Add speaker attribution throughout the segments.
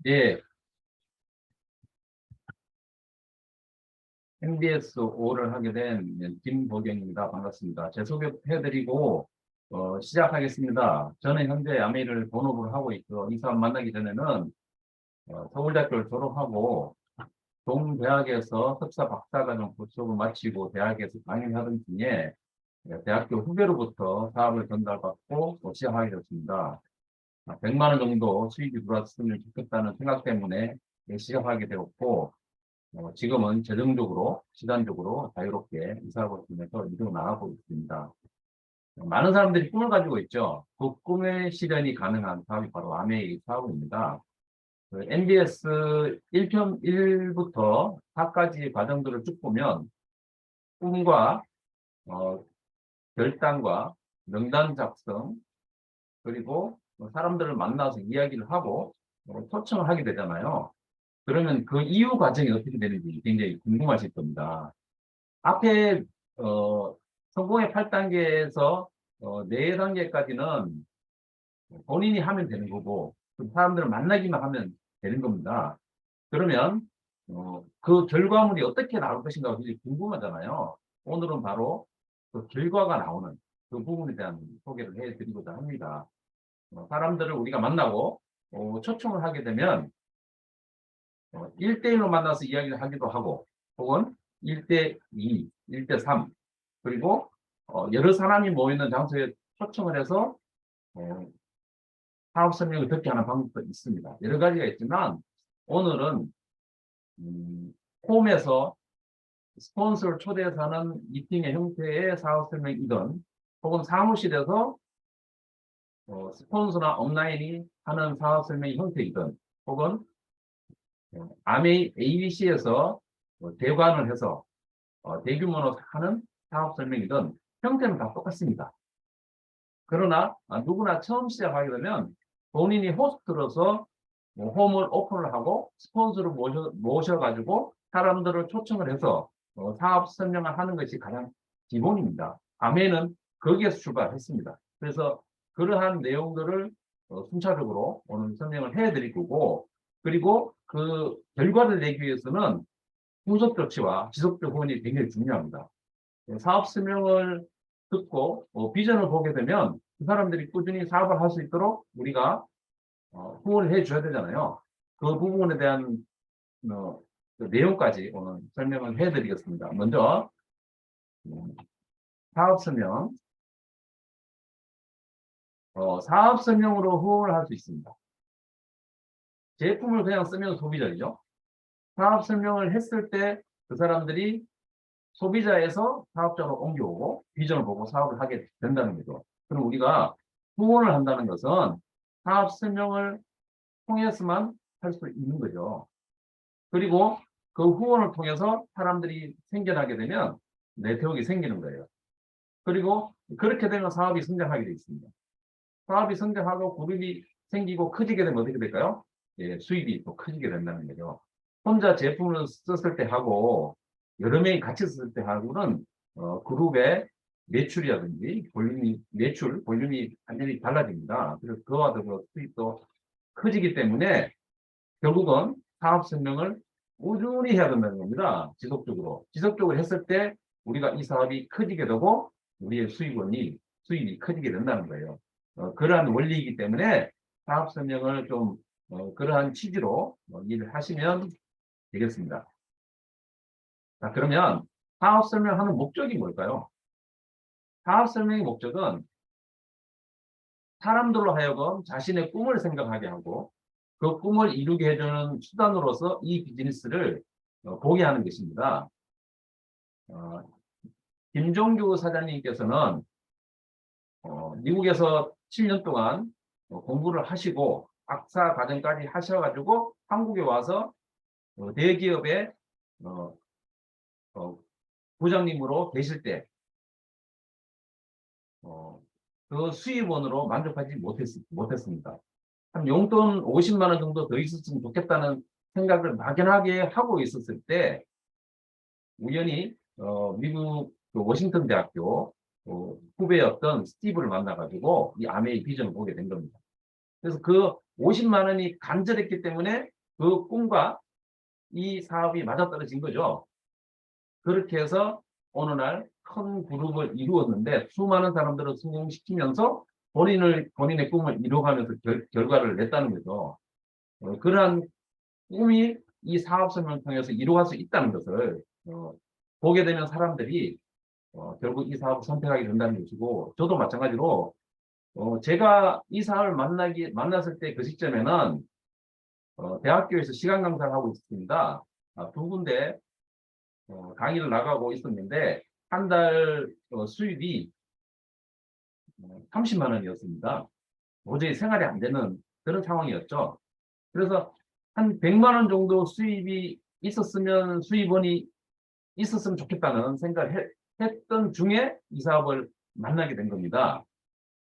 Speaker 1: 예, MBS5를 하게 된 김보경입니다. 반갑습니다. 제 소개해드리고 시작하겠습니다. 저는 현재 아메리를 본업으로 하고 있고 이 사람 만나기 전에는 서울대학교를 졸업하고 동대학에서 석사 박사과정 부속을 마치고 대학에서 강의하던 중에 대학교 후배로부터 사업을 전달받고 시작하게 됐습니다. 100만 원 정도 수익이 들어왔으면 좋겠다는 생각 때문에 시작하게 되었고 지금은 재정적으로, 시간적으로 자유롭게 이 사업을 통해서 이루어 나가고 있습니다. 많은 사람들이 꿈을 가지고 있죠. 그 꿈의 실현이 가능한 사업이 바로 아메이 사업입니다. MBS 1편 1부터 4까지의 과정들을 쭉 보면 꿈과 결단과 명단 작성, 그리고 사람들을 만나서 이야기를 하고 초청을 하게 되잖아요. 그러면 그 이후 과정이 어떻게 되는지 굉장히 궁금하실 겁니다. 앞에 성공의 8단계에서 4단계까지는 본인이 하면 되는 거고 그 사람들을 만나기만 하면 되는 겁니다. 그러면 그 결과물이 어떻게 나올 것인가 굉장히 궁금하잖아요. 오늘은 바로 그 결과가 나오는 그 부분에 대한 소개를 해드리고자 합니다. 사람들을 우리가 만나고 초청을 하게 되면 1대1로 만나서 이야기를 하기도 하고 혹은 1대2, 1대3 그리고 여러 사람이 모이는 장소에 초청을 해서 사업 설명을 듣게 하는 방법도 있습니다. 여러 가지가 있지만 오늘은 홈에서 스폰서를 초대해서 하는 미팅의 형태의 사업 설명이든 혹은 사무실에서 스폰서나 업라인이 하는 사업 설명의 형태이든 혹은 ABC에서 대관을 해서 대규모로 하는 사업 설명이든 형태는 다 똑같습니다. 그러나 누구나 처음 시작하게 되면 본인이 호스트로서 홈을 오픈을 하고 스폰서를 모셔가지고 사람들을 초청을 해서 사업 설명을 하는 것이 가장 기본입니다. 아메는 거기에서 출발했습니다. 그래서 그러한 내용들을 순차적으로 오늘 설명을 해드릴 거고 그리고 그 결과를 내기 위해서는 후속 조치와 지속적 후원이 굉장히 중요합니다. 사업 설명을 듣고 비전을 보게 되면 그 사람들이 꾸준히 사업을 할 수 있도록 우리가 후원을 해줘야 되잖아요. 그 부분에 대한 그 내용까지 오늘 설명을 해드리겠습니다. 먼저 사업 설명, 사업 설명으로 후원을 할 수 있습니다. 제품을 그냥 쓰면 소비자이죠. 사업 설명을 했을 때 그 사람들이 소비자에서 사업자로 옮겨오고 비전을 보고 사업을 하게 된다는 거죠. 그럼 우리가 후원을 한다는 것은 사업 설명을 통해서만 할 수 있는 거죠. 그리고 그 후원을 통해서 사람들이 생겨나게 되면 네트워크가 생기는 거예요. 그리고 그렇게 되면 사업이 성장하게 되어 있습니다. 사업이 성장하고 그룹이 생기고 커지게 되면 어떻게 될까요? 예, 수입이 또 커지게 된다는 거죠. 혼자 제품을 썼을 때 하고 여러 명이 같이 썼을 때 하고는 그룹의 매출이라든지 볼륨이 완전히 달라집니다. 그래서 그와 더불어 수입도 커지기 때문에 결국은 사업 설명을 꾸준히 해야 된다는 겁니다. 지속적으로 했을 때 우리가 이 사업이 커지게 되고 우리의 수입이 커지게 된다는 거예요. 그러한 원리이기 때문에 사업 설명을 좀 그러한 취지로 일을 하시면 되겠습니다. 자, 그러면 사업 설명하는 목적이 뭘까요? 사업 설명의 목적은 사람들로 하여금 자신의 꿈을 생각하게 하고 그 꿈을 이루게 해주는 수단으로서 이 비즈니스를 보게 하는 것입니다. 김종규 사장님께서는 미국에서 7년 동안 공부를 하시고 박사 과정까지 하셔가지고 한국에 와서 대기업의 부장님으로 계실 때 그 수입원으로 만족하지 못했습니다. 한 용돈 50만 원 정도 더 있었으면 좋겠다는 생각을 막연하게 하고 있었을 때 우연히 미국 워싱턴 대학교 후배였던 스티브를 만나가지고 이 아메이 비전을 보게 된 겁니다. 그래서 그 50만 원이 간절했기 때문에 그 꿈과 이 사업이 맞아떨어진 거죠. 그렇게 해서 어느 날 큰 그룹을 이루었는데 수많은 사람들을 성공시키면서 본인의 꿈을 이루어가면서 결과를 냈다는 거죠. 그러한 꿈이 이 사업 설명을 통해서 이루어갈 수 있다는 것을 보게 되면 사람들이 결국 이 사업을 선택하게 된다는 것이고, 저도 마찬가지로 제가 이 사업을 만났을 때 그 시점에는 대학교에서 시간 강사를 하고 있습니다. 두 군데 강의를 나가고 있었는데 한 달 수입이 30만 원이었습니다. 도저히 생활이 안 되는 그런 상황이었죠. 그래서 한 100만 원 정도 수입원이 있었으면 좋겠다는 생각을 했던 중에 이 사업을 만나게 된 겁니다.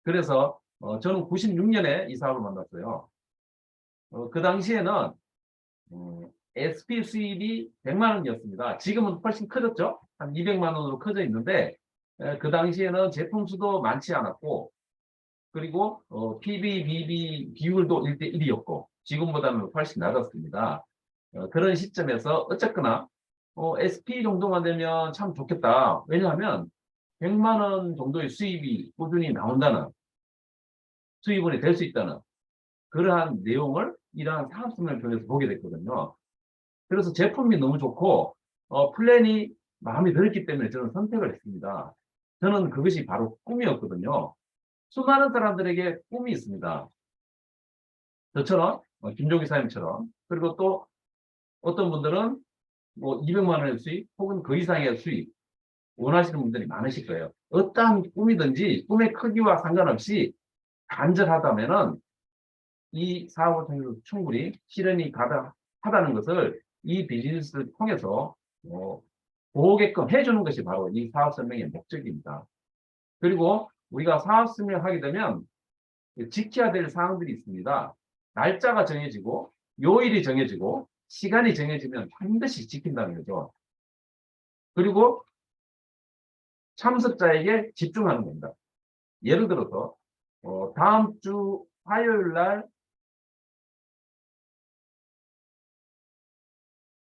Speaker 1: 그래서 저는 96년에 이 사업을 만났어요. 그 당시에는 SP 수입이 100만 원이었습니다. 지금은 훨씬 커졌죠. 한 200만 원으로 커져 있는데 그 당시에는 제품 수도 많지 않았고, 그리고 PB, BB 비율도 1대 1이었고 지금보다는 훨씬 낮았습니다. 그런 시점에서 어쨌거나 SP 정도만 되면 참 좋겠다. 왜냐하면 100만 원 정도의 수입이 꾸준히 나온다는, 수입원이 될 수 있다는 그러한 내용을 이러한 사업성을 통해서 보게 됐거든요. 그래서 제품이 너무 좋고 플랜이 마음에 들었기 때문에 저는 선택을 했습니다. 저는 그것이 바로 꿈이었거든요. 수많은 사람들에게 꿈이 있습니다. 저처럼 김종기 사장님처럼, 그리고 또 어떤 분들은 뭐 200만 원의 수익 혹은 그 이상의 수익 원하시는 분들이 많으실 거예요. 어떠한 꿈이든지 꿈의 크기와 상관없이 간절하다면은 이 사업을 통해서 충분히 실현이 가능하다는 것을 이 비즈니스를 통해서 보게끔 해주는 것이 바로 이 사업 설명의 목적입니다. 그리고 우리가 사업 설명을 하게 되면 지켜야 될 사항들이 있습니다. 날짜가 정해지고 요일이 정해지고 시간이 정해지면 반드시 지킨다는 거죠. 그리고 참석자에게 집중하는 겁니다. 예를 들어서 다음 주 화요일 날,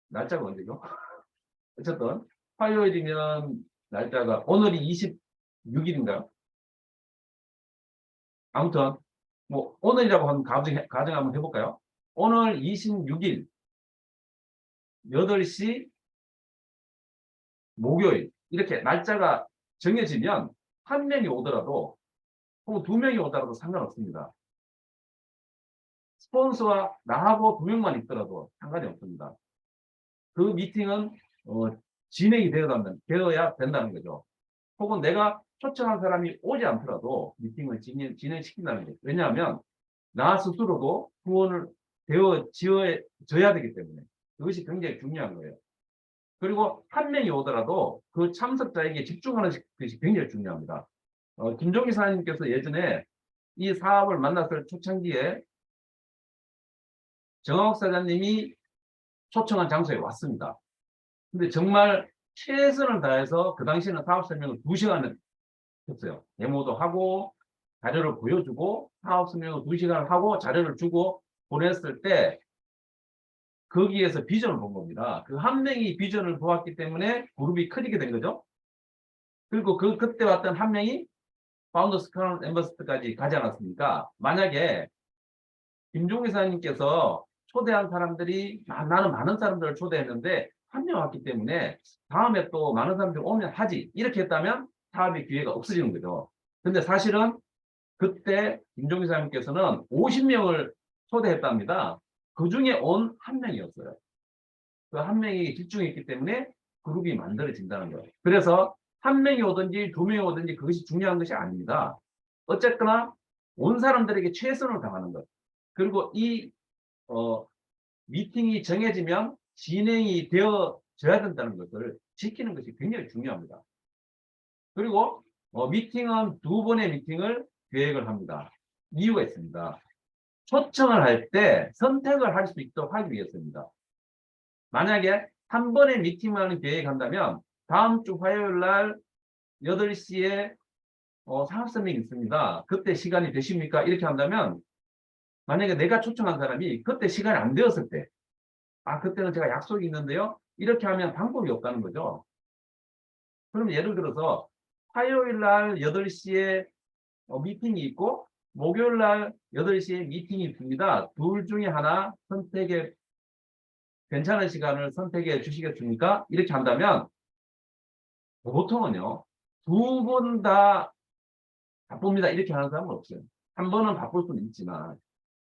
Speaker 1: 날짜가 언제죠? 어쨌든 화요일이면 날짜가 오늘이 26일인가? 아무튼 뭐 오늘이라고 하면 가정 한번 해볼까요? 오늘 26일 8시 목요일, 이렇게 날짜가 정해지면 한 명이 오더라도 혹은 두 명이 오더라도 상관없습니다. 스폰서와 나하고 두 명만 있더라도 상관이 없습니다. 그 미팅은 진행이 되어야 된다는 거죠. 혹은 내가 초청한 사람이 오지 않더라도 미팅을 진행시킨다는 거죠. 왜냐하면 나 스스로도 후원을 되어져야 되기 때문에 그것이 굉장히 중요한 거예요. 그리고 한 명이 오더라도 그 참석자에게 집중하는 것이 굉장히 중요합니다. 김종기 사장님께서 예전에 이 사업을 만났을 초창기에 정학 사장님이 초청한 장소에 왔습니다. 근데 정말 최선을 다해서 그 당시에는 사업 설명을 2시간을 했어요. 데모도 하고 자료를 보여주고 사업 설명을 2시간을 하고 자료를 주고 보냈을 때 거기에서 비전을 본 겁니다. 그 한 명이 비전을 보았기 때문에 그룹이 커지게 된 거죠. 그리고 그때 왔던 한 명이 파운더스 크라운 엠버스터까지 가지 않았습니까? 만약에 김종희 사장님께서 초대한 사람들이 나는 많은 사람들을 초대했는데 한 명 왔기 때문에 다음에 또 많은 사람들이 오면 하지, 이렇게 했다면 사업의 기회가 없어지는 거죠. 근데 사실은 그때 김종희 사장님께서는 50명을 초대했답니다. 그 중에 온 한 명이었어요. 그 한 명이 집중했기 때문에 그룹이 만들어진다는 거예요. 그래서 한 명이 오든지 두 명이 오든지 그것이 중요한 것이 아닙니다. 어쨌거나 온 사람들에게 최선을 다하는 것. 그리고 이 미팅이 정해지면 진행이 되어져야 된다는 것을 지키는 것이 굉장히 중요합니다. 그리고 미팅은 2번의 미팅을 계획을 합니다. 이유가 있습니다. 초청을 할 때 선택을 할 수 있도록 하기 위해서입니다. 만약에 한 번의 미팅만 계획한다면 다음 주 화요일 날 8시에 사업 설명이 있습니다. 그때 시간이 되십니까? 이렇게 한다면 만약에 내가 초청한 사람이 그때 시간이 안 되었을 때, 그때는 제가 약속이 있는데요. 이렇게 하면 방법이 없다는 거죠. 그럼 예를 들어서 화요일 날 8시에 미팅이 있고 목요일 날 8시에 미팅이 있습니다. 둘 중에 하나 선택에 괜찮은 시간을 선택해 주시겠습니까? 이렇게 한다면 보통은요. 두 분 다 바쁩니다. 이렇게 하는 사람은 없어요. 한 번은 바쁠 수는 있지만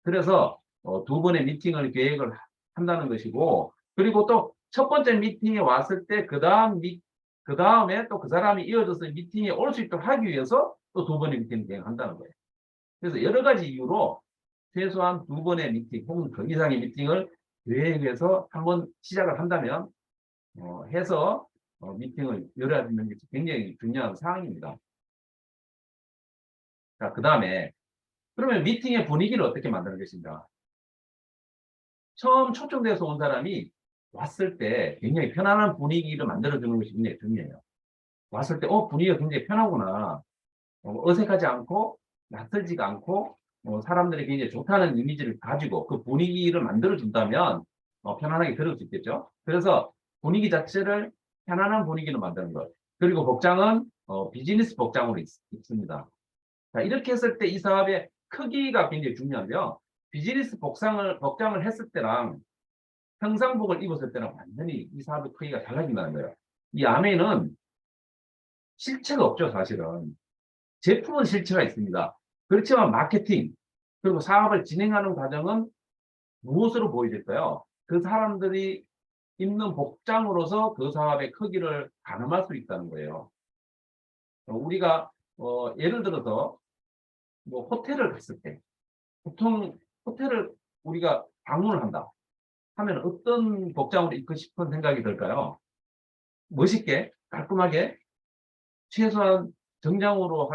Speaker 1: 그래서 두 번의 미팅을 계획을 한다는 것이고 그리고 또 첫 번째 미팅에 왔을 때 그 다음에 또 그 사람이 이어져서 미팅에 올 수 있도록 하기 위해서 또 두 번의 미팅을 계획한다는 거예요. 그래서 여러 가지 이유로 최소한 두 번의 미팅 혹은 그 이상의 미팅을 계획해서 한번 시작을 한다면 해서 미팅을 열어야 되는 게 굉장히 중요한 사항입니다. 자, 그 다음에 그러면 미팅의 분위기를 어떻게 만드는 것인가? 처음 초청돼서 온 사람이 왔을 때 굉장히 편안한 분위기를 만들어주는 것이 굉장히 중요해요. 왔을 때 분위기가 굉장히 편하구나. 어색하지 않고 낯설지가 않고 사람들이 굉장히 좋다는 이미지를 가지고 그 분위기를 만들어준다면 편안하게 들을 수 있겠죠. 그래서 분위기 자체를 편안한 분위기로 만드는 것. 그리고 복장은 비즈니스 복장으로 있습니다. 자, 이렇게 했을 때 이 사업의 크기가 굉장히 중요한데요. 비즈니스 복장을 했을 때랑 평상복을 입었을 때는 완전히 이 사업의 크기가 달라진다는 거예요. 이 안에는 실체가 없죠, 사실은. 제품은 실체가 있습니다. 그렇지만 마케팅, 그리고 사업을 진행하는 과정은 무엇으로 보여질까요? 그 사람들이 입는 복장으로서 그 사업의 크기를 가늠할 수 있다는 거예요. 우리가 예를 들어서 뭐 호텔을 갔을 때 보통 호텔을 우리가 방문을 한다 하면 어떤 복장으로 입고 싶은 생각이 들까요? 멋있게 깔끔하게 최소한 정장으로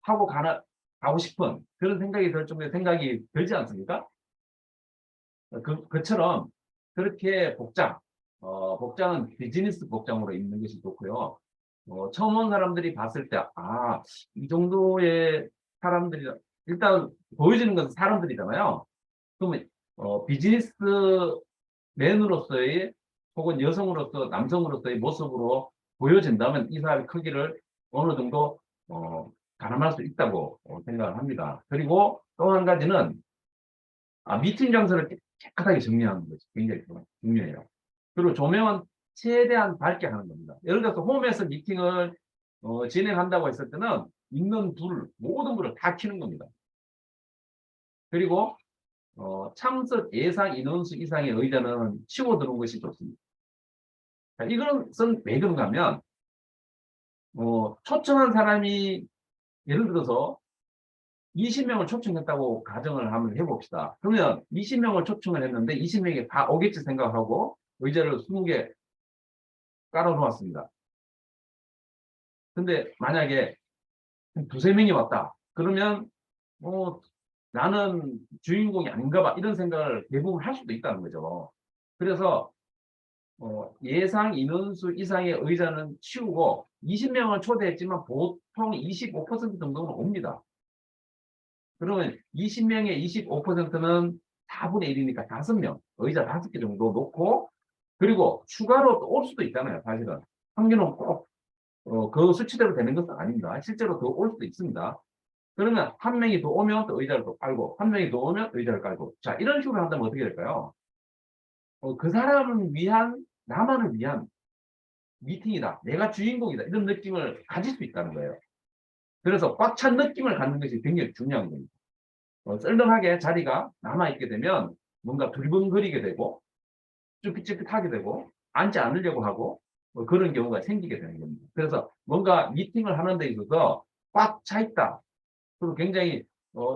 Speaker 1: 하고 가고 싶은 그런 생각이 들 정도의 생각이 들지 않습니까? 그처럼 그렇게 복장은 비즈니스 복장으로 입는 것이 좋고요. 처음 온 사람들이 봤을 때, 이 정도의 사람들이, 일단 보여지는 것은 사람들이잖아요. 그러면, 비즈니스맨으로서의 혹은 여성으로서, 남성으로서의 모습으로 보여진다면 이 사람의 크기를 어느 정도, 가늠할 수 있다고 생각을 합니다. 그리고 또 한 가지는 미팅 장소를 깨끗하게 정리하는 것이 굉장히 중요해요. 그리고 조명은 최대한 밝게 하는 겁니다. 예를 들어서 홈에서 미팅을 진행한다고 했을 때는 있는 모든 불을 다 켜는 겁니다. 그리고 참석 예상 인원수 이상의 의자는 치워 두는 것이 좋습니다. 자, 이것은 왜 그런가 하면 초청한 사람이 예를 들어서 20명을 초청했다고 가정을 한번 해봅시다. 그러면 20명을 초청을 했는데 20명이 다 오겠지 생각하고 의자를 20개 깔아놓았습니다. 근데 만약에 두세 명이 왔다. 그러면 나는 주인공이 아닌가 봐. 이런 생각을 대부분 할 수도 있다는 거죠. 그래서 예상 인원수 이상의 의자는 치우고 20명을 초대했지만 보통 25% 정도는 옵니다. 그러면 20명의 25%는 4분의 1이니까 5명, 의자 5개 정도 놓고, 그리고 추가로 또 올 수도 있잖아요, 사실은. 확률은 꼭, 그 수치대로 되는 것은 아닙니다. 실제로 더 올 수도 있습니다. 그러면 한 명이 더 오면 또 의자를 또 깔고, 한 명이 더 오면 의자를 깔고. 자, 이런 식으로 한다면 어떻게 될까요? 그 사람을 위한, 나만을 위한 미팅이다. 내가 주인공이다. 이런 느낌을 가질 수 있다는 거예요. 그래서 꽉 찬 느낌을 갖는 것이 굉장히 중요한 겁니다. 썰렁하게 자리가 남아있게 되면 뭔가 두리번거리게 되고 쭈삣쭈삣하게 되고 앉지 않으려고 하고 그런 경우가 생기게 되는 겁니다. 그래서 뭔가 미팅을 하는 데 있어서 꽉 차 있다. 그리고 굉장히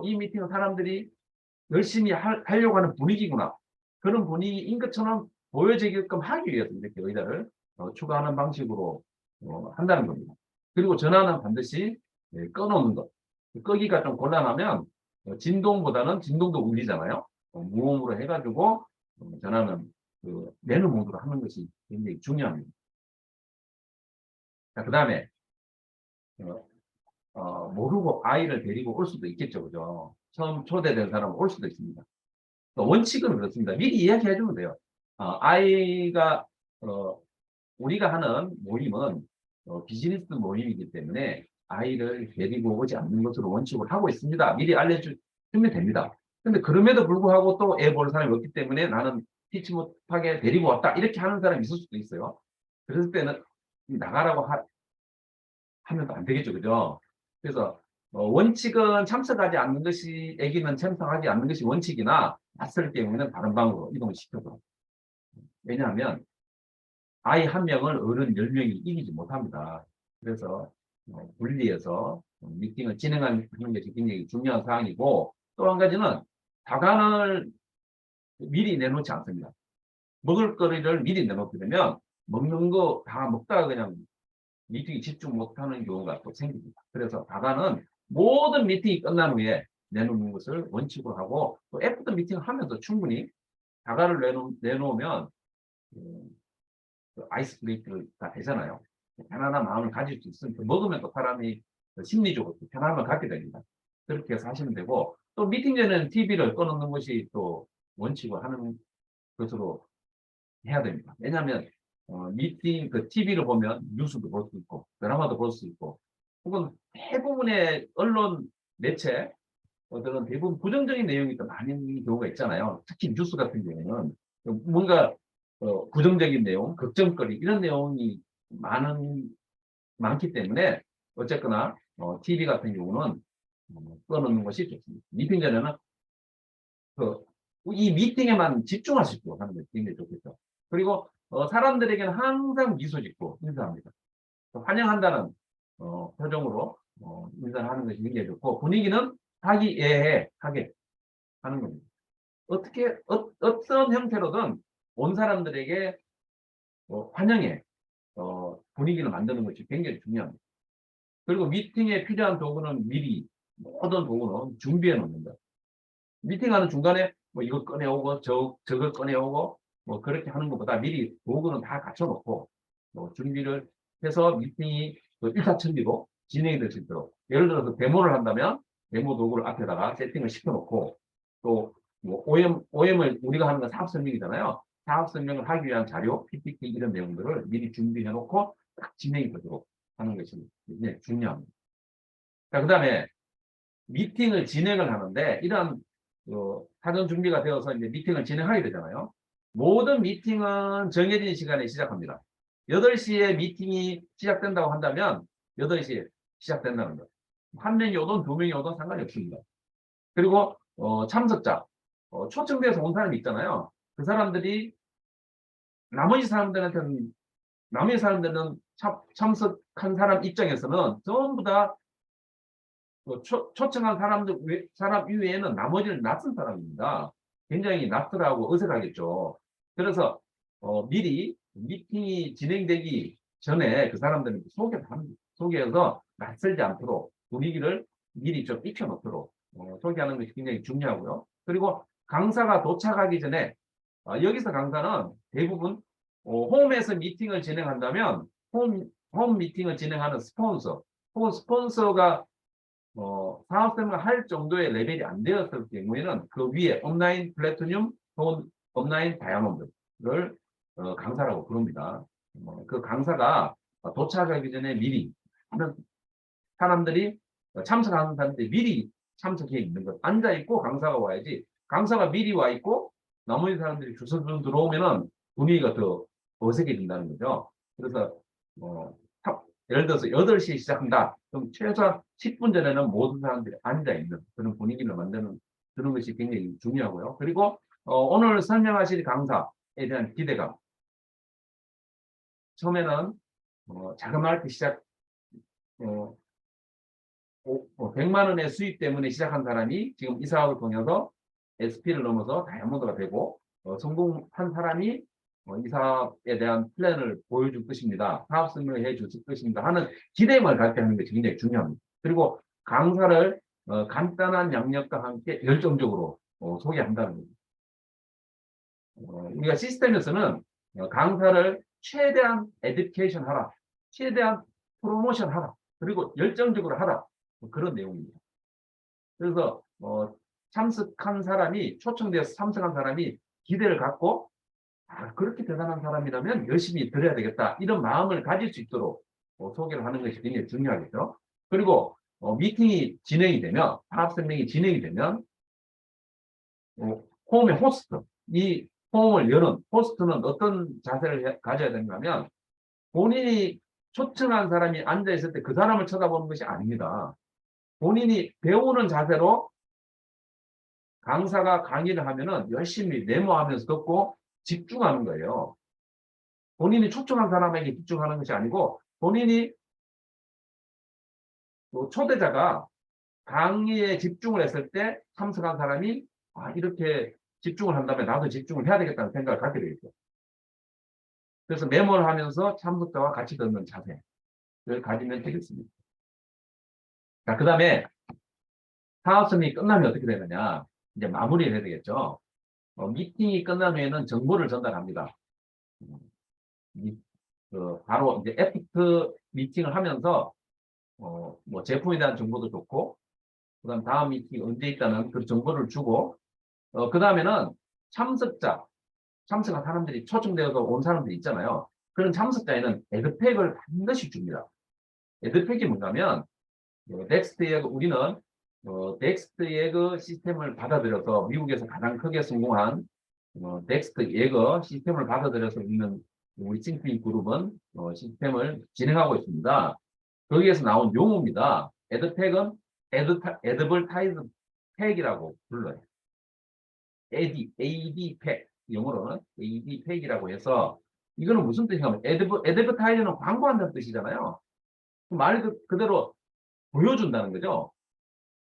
Speaker 1: 이 미팅은 사람들이 열심히 하려고 하는 분위기구나. 그런 분위기인 것처럼 보여지게끔 하기 위해서 이렇게 의자를 추가하는 방식으로 한다는 겁니다. 그리고 전화는 반드시 꺼놓는 것. 끄기가 좀 곤란하면 진동보다는 진동도 울리잖아요. 무음으로 해가지고 전화는 내는 모드로 하는 것이 굉장히 중요합니다. 자, 그 다음에 모르고 아이를 데리고 올 수도 있겠죠, 그죠? 처음 초대된 사람은 올 수도 있습니다. 원칙은 그렇습니다. 미리 이야기해 주면 돼요. 아이가 우리가 하는 모임은 비즈니스 모임이기 때문에 아이를 데리고 오지 않는 것으로 원칙을 하고 있습니다. 미리 알려주면 됩니다. 근데 그럼에도 불구하고 또 애 볼 사람이 없기 때문에 나는 피치 못하게 데리고 왔다. 이렇게 하는 사람이 있을 수도 있어요. 그랬을 때는 나가라고 하면 안 되겠죠. 그죠? 그래서 원칙은 참석하지 않는 것이, 애기는 참석하지 않는 것이 원칙이나 낯설 경우에는 다른 방으로 이동을 시켜서. 왜냐하면 아이 한 명을 어른 10명이 이기지 못합니다. 그래서 분리해서 미팅을 진행하는 것이 굉장히 중요한 사항이고, 또 한 가지는 다간을 미리 내놓지 않습니다. 먹을 거리를 미리 내놓게 되면 먹는 거 다 먹다가 그냥 미팅이 집중 못하는 경우가 또 생깁니다. 그래서 다간은 모든 미팅이 끝난 후에 내놓는 것을 원칙으로 하고, 또 애프터 미팅을 하면서 충분히 다간을 내놓으면 아이스 브레이크가 되잖아요. 편안한 마음을 가질 수 있으니까 먹으면 또 사람이 심리적으로 편안함을 갖게 됩니다. 그렇게 해서 하시면 되고, 또 미팅 전에는 TV를 꺼놓는 것이 또 원칙을 하는 것으로 해야 됩니다. 왜냐하면 미팅 그 TV를 보면 뉴스도 볼 수 있고 드라마도 볼 수 있고, 혹은 대부분의 언론 매체 어떤 대부분 부정적인 내용이 더 많은 경우가 있잖아요. 특히 뉴스 같은 경우는 뭔가 부정적인 내용, 걱정거리 이런 내용이 많기 때문에 어쨌거나 TV 같은 경우는 꺼놓는 것이 좋습니다. 미팅 전에는 이 미팅에만 집중할 수 있도록 하는 것이 굉장히 좋겠죠. 그리고 사람들에게는 항상 미소 짓고 인사합니다. 환영한다는 표정으로 인사를 하는 것이 굉장히 좋고, 분위기는 화기애애하게 하는 겁니다. 어떤 형태로든 온 사람들에게 환영의 분위기를 만드는 것이 굉장히 중요합니다. 그리고 미팅에 필요한 도구는 미리 모든 도구는 준비해 놓는다. 미팅하는 중간에 뭐 이거 꺼내오고 저걸 꺼내오고 뭐 그렇게 하는 것보다 미리 도구는 다 갖춰놓고 준비를 해서 미팅이 일사천리로 진행이 될 수 있도록, 예를 들어서 데모를 한다면 데모 도구를 앞에다가 세팅을 시켜놓고, 또 뭐 OM을 우리가 하는 건 사업 설명이잖아요. 사업 설명을 하기 위한 자료, PPT 이런 내용들을 미리 준비해놓고 딱 진행이 되도록 하는 것이 굉장히 중요합니다. 자, 그 다음에 미팅을 진행을 하는데 이러한 사전 준비가 되어서 이제 미팅을 진행하게 되잖아요. 모든 미팅은 정해진 시간에 시작합니다. 8시에 미팅이 시작된다고 한다면 8시에 시작된다는 거예요. 한 명이 오든 두 명이 오든 상관이 없습니다. 그리고 참석자, 초청돼서 온 사람이 있잖아요. 그 사람들이 나머지 사람들한테는 나머지 사람들은 참석한 사람 입장에서는 전부 다 초청한 사람 이외에는 나머지는 낯선 사람입니다. 굉장히 낯설하고 어색하겠죠. 그래서 미리 미팅이 진행되기 전에 그 사람들은 소개를 합니다. 소개해서 낯설지 않도록 분위기를 미리 좀 익혀놓도록 소개하는 것이 굉장히 중요하고요. 그리고 강사가 도착하기 전에 여기서 강사는 대부분 홈에서 미팅을 진행한다면 홈 미팅을 진행하는 스폰서가 사업생활 할 정도의 레벨이 안 되었을 경우에는 그 위에 온라인 플래티늄 혹은 온라인 다이아몬드를 강사라고 부릅니다. 그 강사가 도착하기 전에 미리 사람들이 참석하는 사람들이 미리 참석해 있는 것, 앉아 있고 강사가 와야지, 강사가 미리 와 있고 나머지 사람들이 주선좀 들어오면은 분위기가 더 어색해진다는 거죠. 그래서 예를 들어서 8시에 시작한다. 그럼 최소한 10분 전에는 모든 사람들이 앉아있는 그런 분위기를 만드는 그런 것이 굉장히 중요하고요. 그리고 오늘 설명하실 강사에 대한 기대감. 처음에는 자그맣게 100만 원의 수입 때문에 시작한 사람이 지금 이 사업을 통해서 SP를 넘어서 다이아몬드가 되고 성공한 사람이 이 사업에 대한 플랜을 보여줄 것입니다. 사업 설명을 해줄 것입니다. 하는 기대감을 갖게 하는 것이 굉장히 중요합니다. 그리고 강사를 간단한 양력과 함께 열정적으로 소개한다는 겁니다. 우리가 시스템에서는 강사를 최대한 에듀케이션 하라, 최대한 프로모션 하라, 그리고 열정적으로 하라, 그런 내용입니다. 그래서 참석한 사람이, 초청되어서 참석한 사람이 기대를 갖고, 아, 그렇게 대단한 사람이라면 열심히 들어야 되겠다. 이런 마음을 가질 수 있도록 소개를 하는 것이 굉장히 중요하겠죠. 그리고 미팅이 진행이 되면, 파업설명이 진행이 되면, 홈의 호스트, 이 홈을 여는 호스트는 어떤 자세를 가져야 되는가 하면, 본인이 초청한 사람이 앉아있을 때 그 사람을 쳐다보는 것이 아닙니다. 본인이 배우는 자세로 강사가 강의를 하면은 열심히 메모하면서 듣고 집중하는 거예요. 본인이 초청한 사람에게 집중하는 것이 아니고, 본인이 초대자가 강의에 집중을 했을 때 참석한 사람이 아, 이렇게 집중을 한다면 나도 집중을 해야 되겠다는 생각을 갖게 되겠죠. 그래서 메모를 하면서 참석자와 같이 듣는 자세를 가지면 되겠습니다. 자, 그 다음에 사업성이 끝나면 어떻게 되느냐. 이제 마무리를 해야 되겠죠. 미팅이 끝난 후에는 정보를 전달합니다. 바로 이제 애프터 미팅을 하면서 뭐 제품에 대한 정보도 좋고, 그다음 다음 미팅이 언제 있다는 그 정보를 주고, 그 다음에는 참석한 사람들이 초청되어서 온 사람들이 있잖아요. 그런 참석자에는 에드팩을 반드시 줍니다. 에드팩이 뭔가면 넥스트 에그 우리는 넥스트 에그 시스템을 받아들여서 미국에서 가장 크게 성공한 넥스트 에그 시스템을 받아들여서 있는 우리 싱크인 그룹은 시스템을 진행하고 있습니다. 거기에서 나온 용어입니다. 에드팩은 에드벌타이즈 팩이라고 불러요. AD 팩, 영어로는 AD 팩이라고 해서, 이거는 무슨 뜻이냐면 에드버타이저는 광고한다는 뜻이잖아요. 말 그대로 보여준다는 거죠.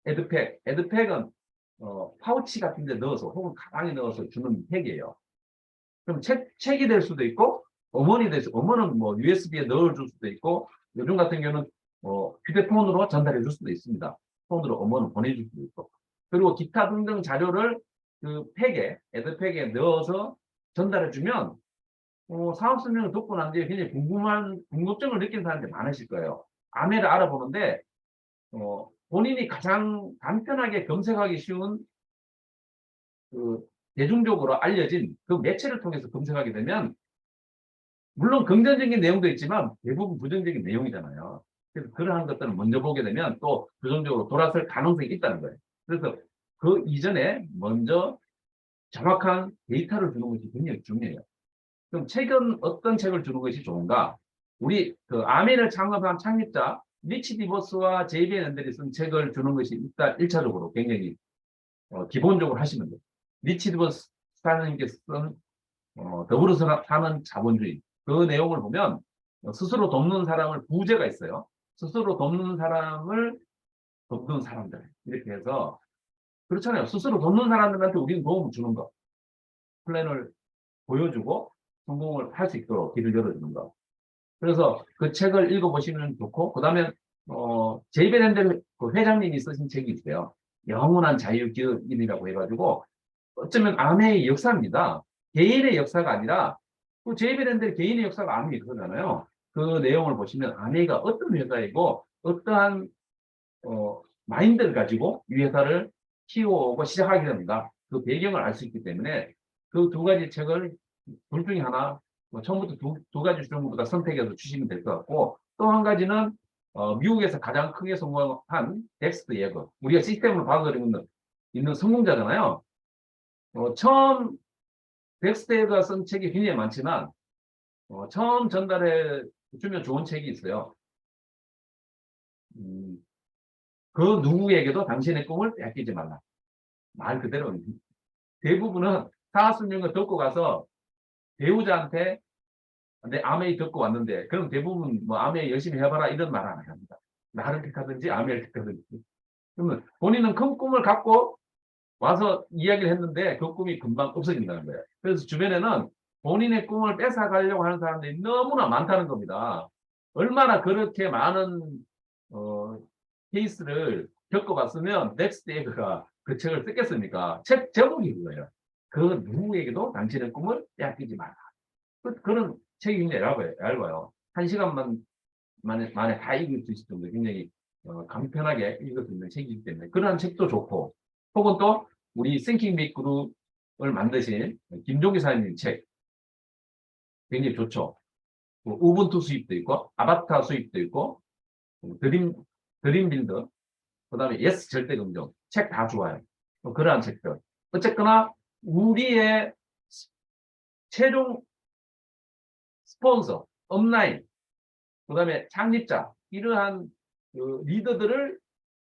Speaker 1: 에드팩은 파우치 같은 데 넣어서 혹은 가방에 넣어서 주는 팩이에요. 그럼 책이 될 수도 있고, 어머니는 뭐 USB에 넣어줄 수도 있고, 요즘 같은 경우는 휴대폰으로 전달해 줄 수도 있습니다. 폰으로 어머니는 보내줄 수도 있고. 그리고 기타 등등 자료를 그 에드팩에 넣어서 전달해 주면, 사업 설명을 듣고 난 뒤에 굉장히 궁금증을 느끼는 사람들이 많으실 거예요. 아메를 알아보는데, 본인이 가장 간편하게 검색하기 쉬운 그 대중적으로 알려진 그 매체를 통해서 검색하게 되면, 물론 긍정적인 내용도 있지만 대부분 부정적인 내용이잖아요. 그래서 그러한 것들을 먼저 보게 되면 또 부정적으로 돌아설 가능성이 있다는 거예요. 그래서 그 이전에 먼저 정확한 데이터를 주는 것이 굉장히 중요해요. 그럼 책은 어떤 책을 주는 것이 좋은가? 우리 그 아멘을 창업한 창립자 리치 디버스와 제이비앤 앤들이 쓴 책을 주는 것이 일단 1차적으로 굉장히 기본적으로 하시면 돼요. 리치 디버스 사장님께서 쓴 더불어서 사는 자본주의, 그 내용을 보면 스스로 돕는 사람을 부제가 있어요. 스스로 돕는 사람을 돕는 사람들, 이렇게 해서 그렇잖아요. 스스로 돕는 사람들한테 우리는 도움을 주는 거, 플랜을 보여주고 성공을 할 수 있도록 길을 열어주는 거. 그래서 그 책을 읽어보시면 좋고, 그 다음에 제이베랜드 그 회장님이 쓰신 책이 있어요. 영원한 자유기업인이라고 해가지고, 어쩌면 아메의 역사입니다. 개인의 역사가 아니라, 그 제이베랜드 개인의 역사가 아메의 그거잖아요. 그 내용을 보시면 아메가 어떤 회사이고 어떠한 마인드를 가지고 이 회사를 키워오고 시작하게 됩니다. 그 배경을 알 수 있기 때문에 그 두 가지 책을 둘 중에 하나, 처음부터 두 가지 중보다 선택해서 주시면 될 것 같고, 또 한 가지는 미국에서 가장 크게 성공한 덱스트 예거, 우리가 시스템을 받아들이고 있는 성공자잖아요. 처음 덱스트 예거가 쓴 책이 굉장히 많지만 처음 전달해 주면 좋은 책이 있어요. 그 누구에게도 당신의 꿈을 빼앗기지 말라. 말 그대로 대부분은 사학습령을 듣고 가서 배우자한테 내 아메이 듣고 왔는데, 그럼 대부분 뭐 아메이 열심히 해봐라 이런 말 안 합니다. 나를 택하든지 아메이를 택하든지. 그러면 본인은 큰 꿈을 갖고 와서 이야기를 했는데 그 꿈이 금방 없어진다는 거예요. 그래서 주변에는 본인의 꿈을 뺏어가려고 하는 사람들이 너무나 많다는 겁니다. 얼마나 그렇게 많은 케이스를 겪어봤으면 넥스트 에그가 그 책을 쓰겠습니까? 책 제목이 그거예요. 그 누구에게도 당신의 꿈을 빼앗기지 마라. 그런 책이 굉장히 얇아요. 한 시간만 만에 다 읽을 수 있을 정도 굉장히 간편하게 읽을 수 있는 책이기 때문에 그러한 책도 좋고, 혹은 또 우리 Thinking Big Group을 만드신 김종기 사장님 책 굉장히 좋죠. 우분투 수입도 있고 아바타 수입도 있고 드림 빌더, 그다음에 예스 절대 긍정 책 다 좋아요. 그러한 책들. 어쨌거나 우리의 최종 스폰서, 업라인, 그다음에 창립자 이러한 그 리더들을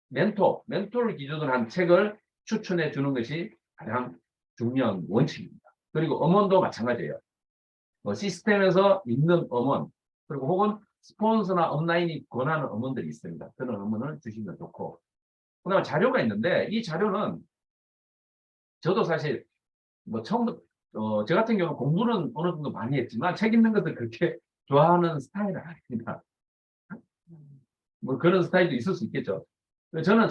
Speaker 1: 멘토를 기준으로 한 책을 추천해 주는 것이 가장 중요한 원칙입니다. 그리고 음원도 마찬가지예요. 시스템에서 있는 음원, 그리고 혹은 스폰서나 업라인이 권하는 음원들이 있습니다. 그런 음원을 주시면 좋고, 그다음에 자료가 있는데 이 자료는 저도 사실 뭐 처음부터 저 같은 경우는 공부는 어느 정도 많이 했지만 책 읽는 것을 그렇게 좋아하는 스타일은 아닙니다. 뭐 그런 스타일도 있을 수 있겠죠. 저는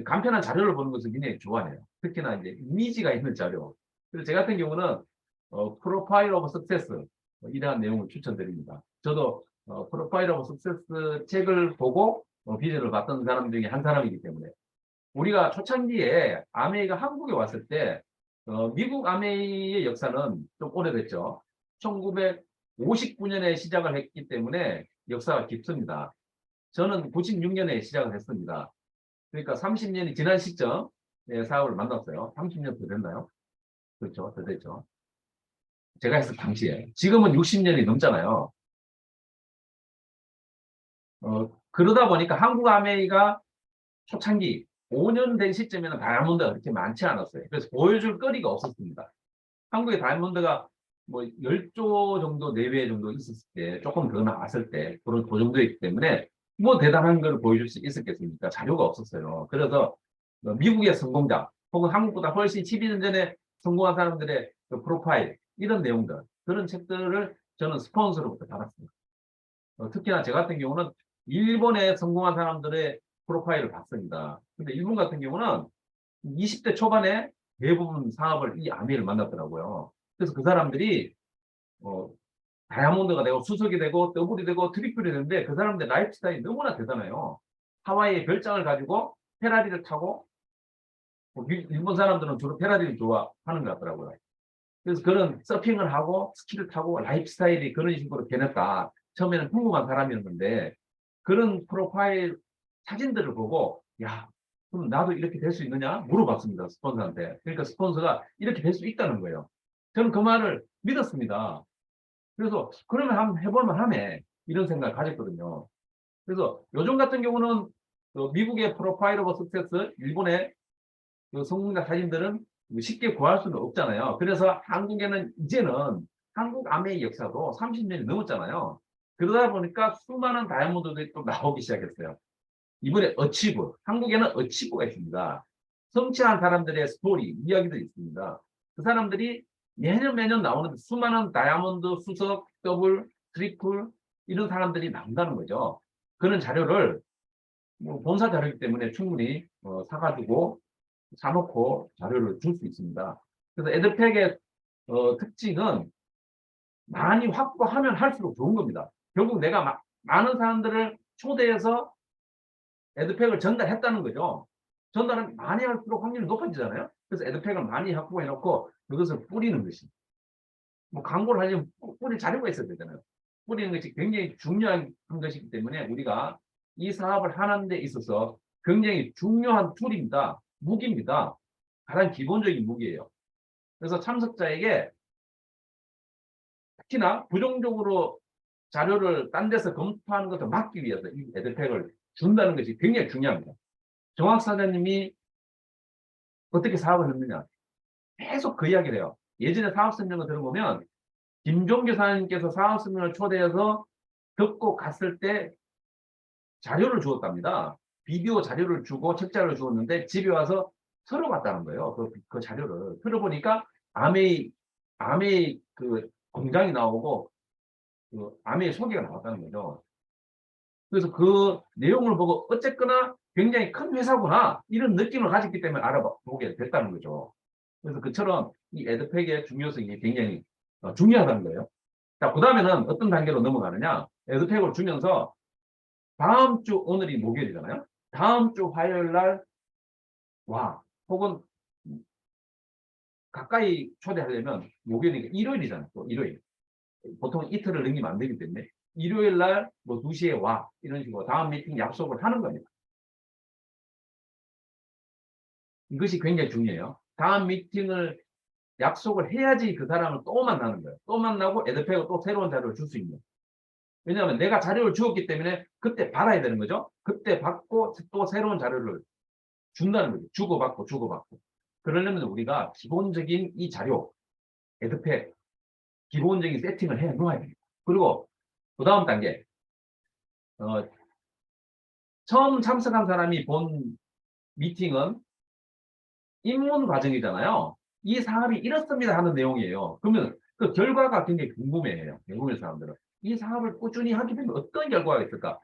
Speaker 1: 간편한 자료를 보는 것을 굉장히 좋아해요. 특히나 이제 이미지가 있는 자료. 그래서 제 같은 경우는 프로파일 오브 석세스 이러한 내용을 추천드립니다. 저도 프로파일 오브 석세스 책을 보고 비전을 봤던 사람 중에 한 사람이기 때문에 우리가 초창기에 아메이가 한국에 왔을 때 미국 아메이의 역사는 좀 오래됐죠. 1959년에 시작을 했기 때문에 역사가 깊습니다. 저는 96년에 시작을 했습니다. 그러니까 30년이 지난 시점에 사업을 만났어요. 30년 더 됐나요? 그렇죠. 더 됐죠. 제가 했을 당시에. 지금은 60년이 넘잖아요. 그러다 보니까 한국 아메이가 초창기 5년 된 시점에는 다이아몬드가 그렇게 많지 않았어요. 그래서 보여줄 거리가 없었습니다. 한국의 다이아몬드가 뭐 10조 정도 내외 정도 있었을 때, 조금 더 나왔을 때, 그런 그 정도였기 때문에 뭐 대단한 걸 보여줄 수 있었겠습니까? 자료가 없었어요. 그래서 미국의 성공자, 혹은 한국보다 훨씬 12년 전에 성공한 사람들의 그 프로파일, 이런 내용들, 그런 책들을 저는 스폰서로부터 받았습니다. 특히나 저 같은 경우는 일본에 성공한 사람들의 프로파일을 봤습니다. 근데 일본 같은 경우는 20대 초반에 대부분 사업을 이 아미를 만났더라고요. 그래서 그 사람들이 다이아몬드가 되고 수석이 되고 더블이 되고 트리플이 되는데 그 사람들 라이프 스타일이 너무나 대단해요. 하와이의 별장을 가지고 페라리를 타고 일본 사람들은 주로 페라리를 좋아하는 것 같더라고요. 그래서 그런 서핑을 하고 스키를 타고 라이프 스타일이 그런 식으로 변했다. 처음에는 궁금한 사람이었는데 그런 프로파일 사진들을 보고 야, 그럼 나도 이렇게 될 수 있느냐 물어봤습니다. 스폰서한테. 그러니까 스폰서가 이렇게 될 수 있다는 거예요. 저는 그 말을 믿었습니다. 그래서 그러면 한번 해볼만 하네 이런 생각을 가졌거든요. 그래서 요즘 같은 경우는 미국의 프로파일 오브 석세스, 일본의 그 성공자 사진들은 쉽게 구할 수는 없잖아요. 그래서 한국에는 이제는 한국 아메이 역사도 30년이 넘었잖아요. 그러다 보니까 수많은 다이아몬드들이 또 나오기 시작했어요. 이번에 어치브, 한국에는 어치브가 있습니다. 성취한 사람들의 스토리, 이야기들이 있습니다. 그 사람들이 매년 나오는 수많은 다이아몬드, 수석, 더블, 트리플 이런 사람들이 나온다는 거죠. 그런 자료를 뭐 본사 자료이기 때문에 충분히 사가지고 사놓고 자료를 줄 수 있습니다. 그래서 에드팩의 특징은 많이 확보하면 할수록 좋은 겁니다. 결국 내가 많은 사람들을 초대해서 에드팩을 전달했다는 거죠. 전달은 많이 할수록 확률이 높아지잖아요. 그래서 에드팩을 많이 확보해놓고 그것을 뿌리는 것이. 뭐 광고를 하려면 뿌릴 자료가 있어야 되잖아요. 뿌리는 것이 굉장히 중요한 것이기 때문에 우리가 이 사업을 하는 데 있어서 굉장히 중요한 툴입니다. 무기입니다. 가장 기본적인 무기예요. 그래서 참석자에게 특히나 부정적으로 자료를 딴 데서 검토하는 것을 막기 위해서 이 에드팩을 준다는 것이 굉장히 중요합니다. 정학 사장님이 어떻게 사업을 했느냐 계속 그 이야기를 해요. 예전에 사업 설명을 들어보면 김종규 사장님께서 사업 설명을 초대해서 듣고 갔을 때 자료를 주었답니다. 비디오 자료를 주고 책자를 주었는데 집에 와서 틀어봤다는 거예요. 그 자료를 틀어보니까 아메이 그 공장이 나오고 그 아메이 소개가 나왔다는 거죠. 그래서 그 내용을 보고 어쨌거나 굉장히 큰 회사구나 이런 느낌을 가졌기 때문에 알아보게 됐다는 거죠. 그래서 그처럼 이 에드팩의 중요성이 굉장히 중요하다는 거예요. 자, 그 다음에는 어떤 단계로 넘어가느냐. 에드팩을 주면서 다음 주 오늘이 목요일이잖아요. 다음 주 화요일 날 와. 혹은 가까이 초대하려면 목요일이니까 일요일이잖아. 또 일요일. 보통 이틀을 넘기면 안 되기 때문에 일요일 날 뭐 2시에 와. 이런 식으로 다음 미팅 약속을 하는 겁니다. 이것이 굉장히 중요해요. 다음 미팅을 약속을 해야지 그 사람을 또 만나는 거예요. 또 만나고 에드팩을 또 새로운 자료를 줄 수 있는. 왜냐하면 내가 자료를 주었기 때문에 그때 받아야 되는 거죠. 그때 받고 또 새로운 자료를 준다는 거죠. 주고받고 주고받고. 그러려면 우리가 기본적인 이 자료, 에드팩, 기본적인 세팅을 해 놓아야 됩니다. 그리고 그 다음 단계, 어, 처음 참석한 사람이 본 미팅은 입문 과정이잖아요. 이 사업이 이렇습니다 하는 내용이에요. 그러면 그 결과가 굉장히 궁금해해요. 외국인 사람들은. 이 사업을 꾸준히 하게 되면 어떤 결과가 있을까?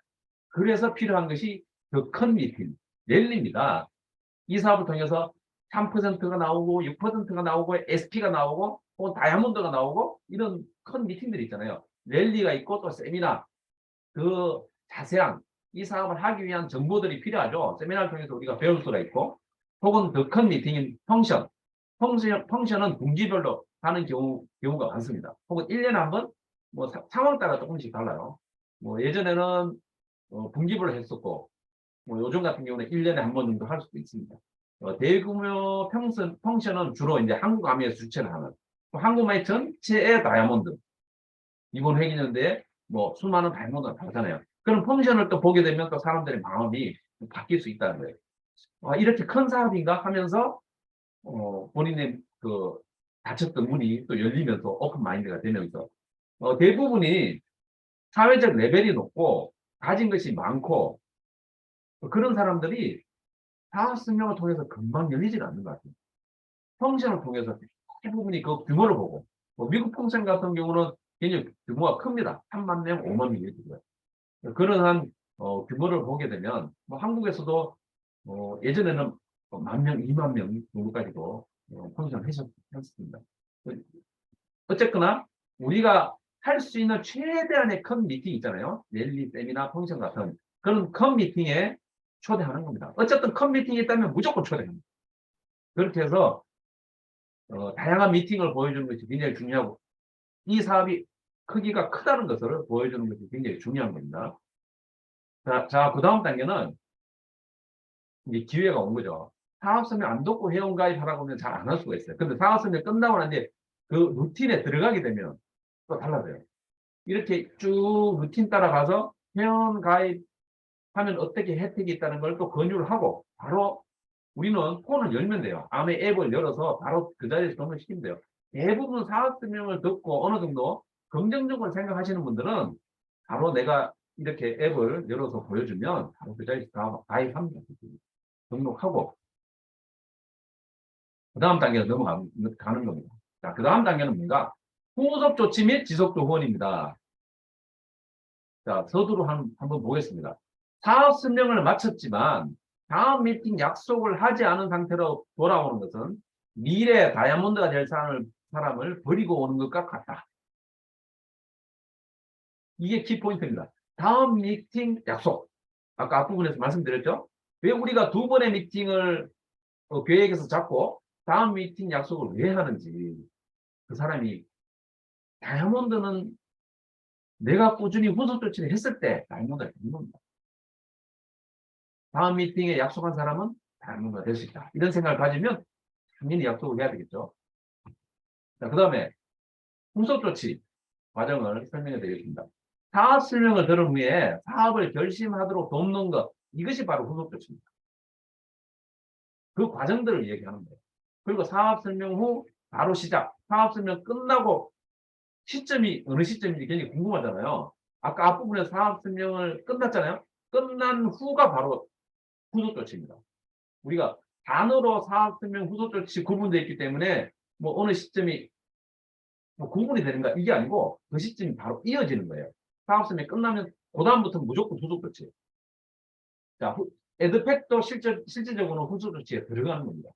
Speaker 1: 그래서 필요한 것이 더 큰 미팅, 랠리입니다. 이 사업을 통해서 3%가 나오고 6%가 나오고 SP가 나오고 또 다이아몬드가 나오고 이런 큰 미팅들이 있잖아요. 랠리가 있고 또 세미나, 그 자세한 이 사업을 하기 위한 정보들이 필요하죠. 세미나를 통해서 우리가 배울 수가 있고 혹은 더 큰 미팅인 펑션. 펑션은 분기별로 하는 경우가 많습니다. 혹은 1년에 한 번, 뭐 상황 따라 조금씩 달라요. 뭐 예전에는 분기별로 했었고, 뭐 요즘 같은 경우는 1년에 한 번 정도 할 수도 있습니다. 대규모 펑션은 주로 이제 한국 아미에서 주최를 하는, 한국마이 전체의 다이아몬드, 이번 회기년대에 뭐 수많은 다이아몬드가 나오잖아요. 그런 펑션을 또 보게 되면 또 사람들의 마음이 바뀔 수 있다는 거예요. 이렇게 큰 사업인가 하면서 본인의 그 닫혔던 문이 또 열리면서 오픈 마인드가 되면서 대부분이 사회적 레벨이 높고 가진 것이 많고 그런 사람들이 사업 설명을 통해서 금방 열리지 않는 것 같아요. 펑션을 통해서 대부분이 그 규모를 보고 미국 펑션 같은 경우는 굉장히 규모가 큽니다. 3만 명, 5만 명 이렇게 돼요. 그러한 규모를 보게 되면 뭐 한국에서도 예전에는 10,000명, 20,000명 정도까지도 펑션을 했었습니다. 어쨌거나 우리가 할 수 있는 최대한의 큰 미팅 있잖아요. 랠리, 세미나, 펑션 같은 그런 큰 미팅에 초대하는 겁니다. 어쨌든 큰 미팅이 있다면 무조건 초대합니다. 그렇게 해서 다양한 미팅을 보여주는 것이 굉장히 중요하고 이 사업이 크기가 크다는 것을 보여주는 것이 굉장히 중요한 겁니다. 자, 그 다음 단계는 이제 기회가 온 거죠. 사업설명 안 듣고 회원가입하라고 하면 잘 안 할 수가 있어요. 근데 사업설명 끝나고 난 뒤에 그 루틴에 들어가게 되면 또 달라져요. 이렇게 쭉 루틴 따라가서 회원가입하면 어떻게 혜택이 있다는 걸 또 권유를 하고 바로 우리는 폰을 열면 돼요. 아메 앱을 열어서 바로 그 자리에서 돈을 시키면 돼요. 대부분 사업설명을 듣고 어느 정도 긍정적으로 생각하시는 분들은 바로 내가 이렇게 앱을 열어서 보여주면 바로 그 자리에서 가입합니다. 등록하고 그 다음 단계로 넘어가는 겁니다. 자, 그 다음 단계는 뭔가 후속 조치 및 지속도 후원입니다. 자, 서두로 한번 보겠습니다. 사업 설명을 마쳤지만 다음 미팅 약속을 하지 않은 상태로 돌아오는 것은 미래 다이아몬드가 될 사람을 버리고 오는 것과 같다. 이게 키포인트입니다. 다음 미팅 약속. 아까 앞부분에서 말씀드렸죠? 왜 우리가 두 번의 미팅을 계획에서 잡고 다음 미팅 약속을 왜 하는지 그 사람이 다이아몬드는 내가 꾸준히 후속 조치를 했을 때 다이아몬드가 되는 겁니다. 다음 미팅에 약속한 사람은 다이아몬드가 될 수 있다. 이런 생각을 가지면 당연히 약속을 해야 되겠죠. 자, 그 다음에 후속 조치 과정을 설명해 드리겠습니다. 사업 설명을 들은 후에 사업을 결심하도록 돕는 것 이것이 바로 후속 조치입니다. 그 과정들을 얘기하는 거예요. 그리고 사업 설명 후 바로 시작. 사업 설명 끝나고 시점이 어느 시점인지 굉장히 궁금하잖아요. 아까 앞부분에 사업 설명을 끝났잖아요. 끝난 후가 바로 후속 조치입니다. 우리가 단어로 사업 설명 후속 조치 구분되어 있기 때문에 뭐 어느 시점이 뭐 구분이 되는가 이게 아니고 그 시점이 바로 이어지는 거예요. 사업 설명이 끝나면 그다음부터 무조건 후속 조치. 자, 에드팩도 실질적으로는 후속 조치에 들어가는 겁니다.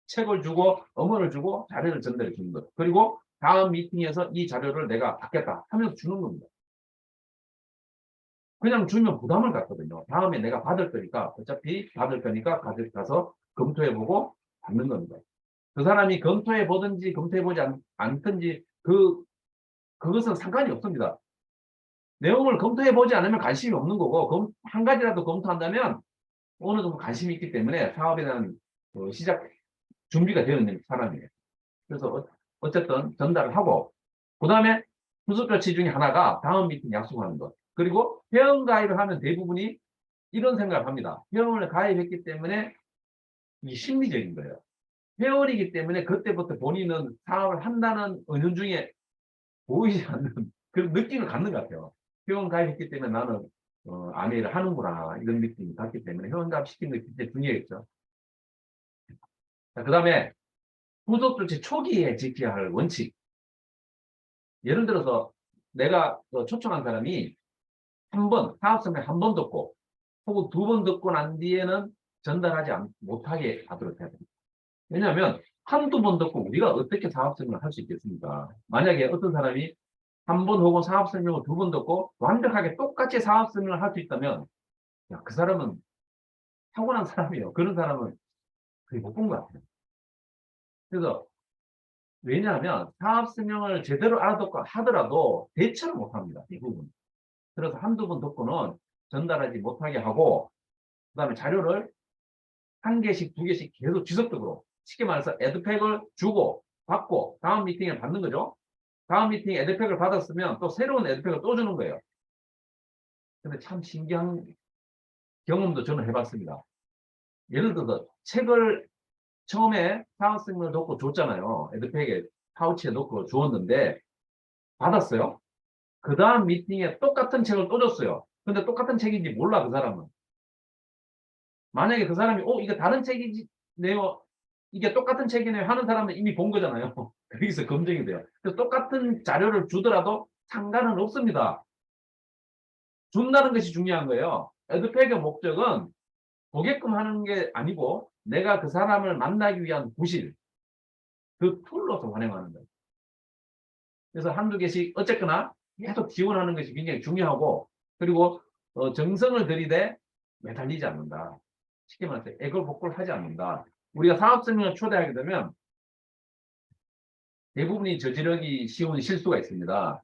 Speaker 1: 책을 주고 어머를 주고 자료를 전달해 주는 것. 그리고 다음 미팅에서 이 자료를 내가 받겠다 하면서 주는 겁니다. 그냥 주면 부담을 갖거든요. 다음에 내가 받을 거니까 어차피 받을 거니까 가서 검토해보고 받는 겁니다. 그 사람이 검토해 보든지 검토해 보지 않든지 그것은 상관이 없습니다. 내용을 검토해 보지 않으면 관심이 없는 거고, 한 가지라도 검토한다면 어느 정도 관심이 있기 때문에 사업에 대한 시작 준비가 되어 있는 사람이에요. 그래서 어쨌든 전달을 하고, 그 다음에 후속 조치 중에 하나가 다음 미팅 약속하는 것. 그리고 회원 가입을 하면 대부분이 이런 생각을 합니다. 회원을 가입했기 때문에 이 심리적인 거예요. 회원이기 때문에 그때부터 본인은 사업을 한다는 은연중에 보이지 않는 그런 느낌을 갖는 것 같아요. 회원 가입했기 때문에 나는 아내를 하는구나 이런 느낌이 갖기 때문에 회원 가입 시키는 게 굉장히 중요했죠. 그 다음에 후속 조치 초기에 지켜야 할 원칙. 예를 들어서 내가 초청한 사람이 사업 설명 한 번 듣고 혹은 두 번 듣고 난 뒤에는 전달하지 못하게 하도록 해야 됩니다. 왜냐하면 한두 번 듣고 우리가 어떻게 사업 설명을 할 수 있겠습니까? 만약에 어떤 사람이 한 번 혹은 사업 설명을 두 번 듣고 완벽하게 똑같이 사업 설명을 할 수 있다면 야, 그 사람은 타고난 사람이에요. 그런 사람은 거의 못 본 것 같아요. 그래서 왜냐하면 사업 설명을 제대로 알아듣고 하더라도 대처를 못합니다. 대부분. 그래서 한두 번 듣고는 전달하지 못하게 하고 그다음에 자료를 한 개씩 두 개씩 계속 지속적으로 쉽게 말해서 에드팩을 주고 받고 다음 미팅에 받는 거죠. 다음 미팅에 에드팩을 받았으면 또 새로운 에드팩을 또 주는 거예요. 근데 참 신기한 경험도 저는 해봤습니다. 예를 들어서 책을 처음에 사학생을 넣고 줬잖아요. 에드팩에 파우치에 넣고 주었는데 받았어요. 그 다음 미팅에 똑같은 책을 또 줬어요. 근데 똑같은 책인지 몰라 그 사람은. 만약에 그 사람이 이게 다른 책이네요. 이게 똑같은 책이네요 하는 사람은 이미 본 거잖아요. 거기서 검증이 돼요. 그래서 똑같은 자료를 주더라도 상관은 없습니다. 준다는 것이 중요한 거예요. 에드팩의 목적은 보게끔 하는 게 아니고 내가 그 사람을 만나기 위한 구실, 그 툴로서 활용하는 거예요. 그래서 한두 개씩 어쨌거나 계속 지원하는 것이 굉장히 중요하고 그리고 정성을 들이대 매달리지 않는다. 쉽게 말해서 애걸복걸 하지 않는다. 우리가 사업설명을 초대하게 되면 대부분이 저지르기 쉬운 실수가 있습니다.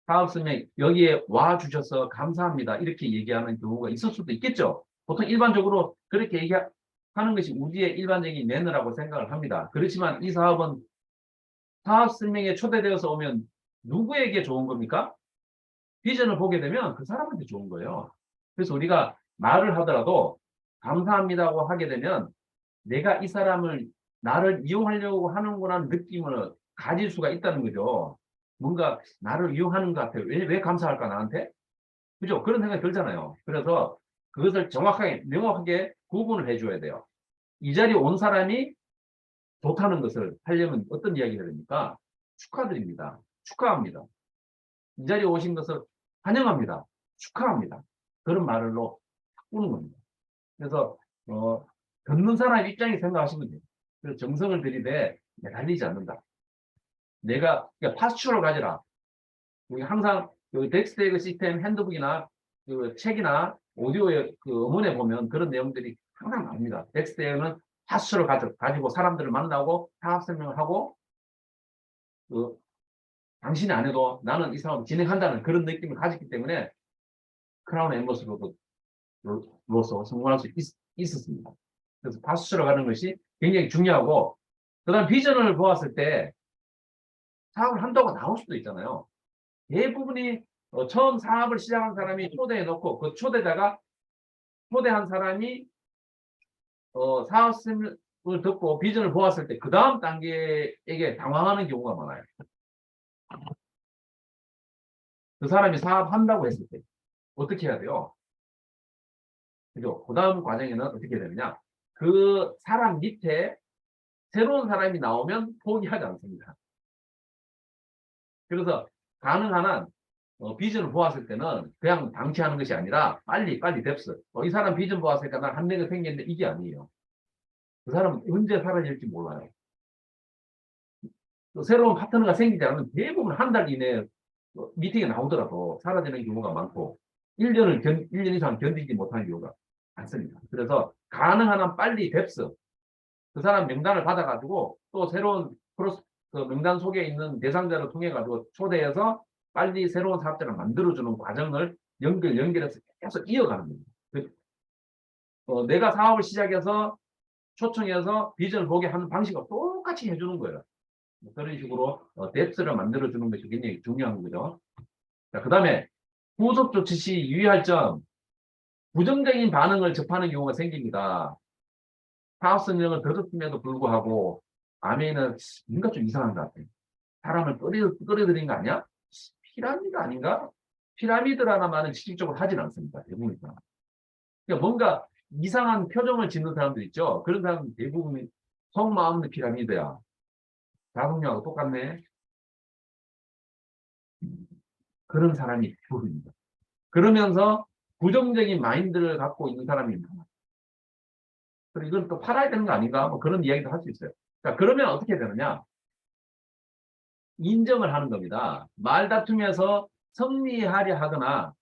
Speaker 1: 사업설명 여기에 와 주셔서 감사합니다. 이렇게 얘기하는 경우가 있을 수도 있겠죠. 보통 일반적으로 그렇게 얘기하는 것이 우리의 일반적인 매너라고 생각을 합니다. 그렇지만 이 사업은 사업설명에 초대되어서 오면 누구에게 좋은 겁니까? 비전을 보게 되면 그 사람한테 좋은 거예요. 그래서 우리가 말을 하더라도 감사합니다고 하게 되면 내가 이 사람을 나를 이용하려고 하는구나 느낌을 가질 수가 있다는 거죠. 뭔가 나를 이용하는 것 같아요. 왜 감사할까 나한테? 그죠? 그런 생각이 들잖아요. 그래서 그것을 정확하게 명확하게 구분을 해줘야 돼요. 이 자리에 온 사람이 좋다는 것을 하려면 어떤 이야기가 됩니까? 축하드립니다. 축하합니다. 이 자리에 오신 것을 환영합니다. 축하합니다. 그런 말로 바꾸는 겁니다. 그래서 듣는 사람 입장에 생각하시면 돼요. 그래서 정성을 들이대 매달리지 않는다. 내가 그러니까 파스처를 가져라. 우리 항상 여기 덱스테이크 시스템 핸드북이나 그 책이나 오디오의 그 음원에 보면 그런 내용들이 항상 나옵니다. 덱스테이크는 파스처를 가지고 사람들을 만나고 사업 설명을 하고 그 당신이 안 해도 나는 이 사업을 진행한다는 그런 느낌을 가졌기 때문에 크라운 엠버서로서 성공할 수 있었습니다. 그래서 파스처를 가는 것이 굉장히 중요하고 그다음 비전을 보았을 때 사업을 한다고 나올 수도 있잖아요. 대부분이 처음 사업을 시작한 사람이 초대해 놓고 그 초대한 사람이 사업을 듣고 비전을 보았을 때 그 다음 단계에게 당황하는 경우가 많아요. 그 사람이 사업한다고 했을 때 어떻게 해야 돼요? 그죠? 그 다음 과정에는 어떻게 되느냐? 그 사람 밑에 새로운 사람이 나오면 포기하지 않습니다. 그래서 가능한 한 비전을 보았을 때는 그냥 방치하는 것이 아니라 빨리 뎁스. 이 사람 비전 보았으니까 난 한 대가 생겼는데 이게 아니에요. 그 사람은 언제 사라질지 몰라요. 또 새로운 파트너가 생기지 않으면 대부분 한 달 이내에 미팅에 나오더라도 사라지는 경우가 많고 1년 이상 견디지 못하는 경우가 많습니다. 그래서 가능한 한 빨리 뎁스. 그 사람 명단을 받아가지고 또 새로운 그 명단 속에 있는 대상자를 통해 가지고 초대해서 빨리 새로운 사업자를 만들어주는 과정을 연결해서 계속 이어가는 겁니다. 내가 사업을 시작해서 초청해서 비전을 보게 하는 방식과 똑같이 해주는 거예요. 그런 식으로 뎁스를 만들어주는 것이 굉장히 중요한 거죠. 자, 그 다음에 후속 조치 시 유의할 점, 부정적인 반응을 접하는 경우가 생깁니다. 사업 성명을 들었음에도 불구하고 아멘은 뭔가 좀 이상한 것 같아요. 사람을 끌어들인 거 아니야? 피라미드 아닌가? 피라미드라는 말은 직접적으로 하진 않습니다. 대부분. 그러니까 뭔가 이상한 표정을 짓는 사람들 있죠. 그런 사람은 대부분 속마음은 피라미드야. 자동력하고 똑같네. 그런 사람이 대부분입니다. 그러면서 부정적인 마인드를 갖고 있는 사람이 많아요. 그리고 이건 또 팔아야 되는 거 아닌가? 뭐 그런 이야기도 할 수 있어요. 자, 그러면 어떻게 되느냐? 인정을 하는 겁니다. 말다툼에서 승리하려 하거나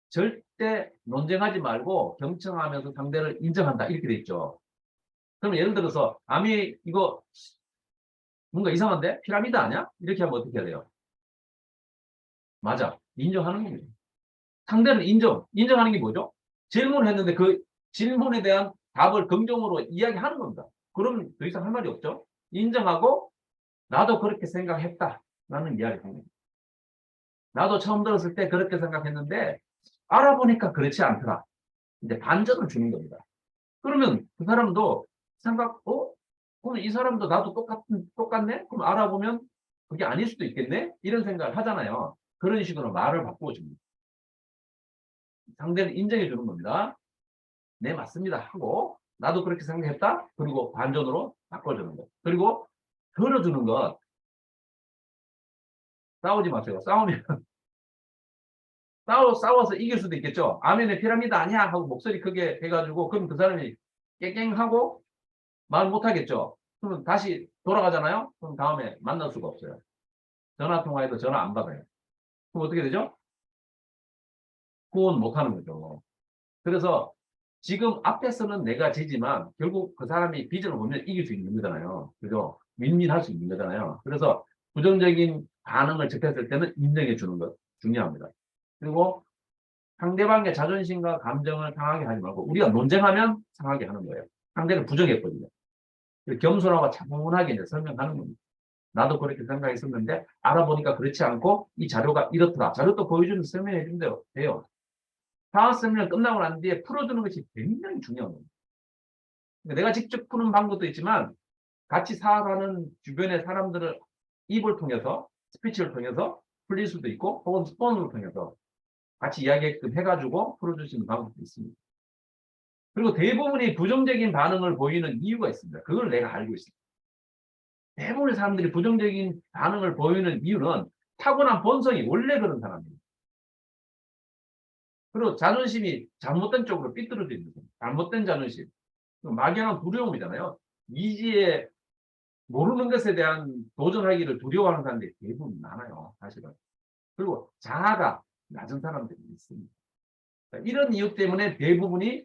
Speaker 1: 절대 논쟁하지 말고 경청하면서 상대를 인정한다. 이렇게 돼 있죠. 그럼 예를 들어서 아미 이거 뭔가 이상한데? 피라미드 아니야? 이렇게 하면 어떻게 해야 돼요? 맞아. 인정하는 겁니다. 상대는 인정하는 게 뭐죠? 질문을 했는데 그 질문에 대한 답을 긍정으로 이야기하는 겁니다. 그러면 더 이상 할 말이 없죠? 인정하고 나도 그렇게 생각했다. 라는 이야기를 합니다. 나도 처음 들었을 때 그렇게 생각했는데 알아보니까 그렇지 않더라. 이제 반전을 주는 겁니다. 그러면 그 사람도 그럼 이 사람도 나도 똑같네? 그럼 알아보면 그게 아닐 수도 있겠네? 이런 생각을 하잖아요. 그런 식으로 말을 바꾸어 줍니다. 상대를 인정해 주는 겁니다. 네, 맞습니다. 하고, 나도 그렇게 생각했다? 그리고 반전으로 바꿔주는 것. 그리고 들어주는 것. 싸우지 마세요. 싸우면, 싸워서 이길 수도 있겠죠. 아멘의 피라미드 아니야? 하고 목소리 크게 해가지고, 그럼 그 사람이 깽깽하고 말 못하겠죠. 그러면 다시 돌아가잖아요? 그럼 다음에 만날 수가 없어요. 전화 통화해도 전화 안 받아요. 그럼 어떻게 되죠? 구원 못하는 거죠. 그래서 지금 앞에서는 내가 지지만 결국 그 사람이 비전을 보면 이길 수 있는 거잖아요. 그죠? 윈윈할 수 있는 거잖아요. 그래서 부정적인 반응을 접했을 때는 인정해 주는 것 중요합니다. 그리고 상대방의 자존심과 감정을 상하게 하지 말고 우리가 논쟁하면 상하게 하는 거예요. 상대를 부정했거든요. 겸손하고 차분하게 이제 설명하는 겁니다. 나도 그렇게 생각했었는데 알아보니까 그렇지 않고 이 자료가 이렇더라. 자료도 보여주는 설명해 주면 돼요. 상황 설명 끝나고 난 뒤에 풀어주는 것이 굉장히 중요한 겁니다. 내가 직접 푸는 방법도 있지만 같이 사업하는 주변의 사람들을 입을 통해서 스피치를 통해서 풀릴 수도 있고 혹은 스폰을 통해서 같이 이야기게끔 해가지고 풀어주시는 방법도 있습니다. 그리고 대부분이 부정적인 반응을 보이는 이유가 있습니다. 그걸 내가 알고 있습니다. 대부분의 사람들이 부정적인 반응을 보이는 이유는 타고난 본성이 원래 그런 사람입니다. 그리고 자존심이 잘못된 쪽으로 삐뚤어져 있는 거예요. 잘못된 자존심. 막연한 두려움이잖아요. 미지에 모르는 것에 대한 도전하기를 두려워하는 사람들이 대부분 많아요. 사실은. 그리고 자아가 낮은 사람들이 있습니다. 이런 이유 때문에 대부분이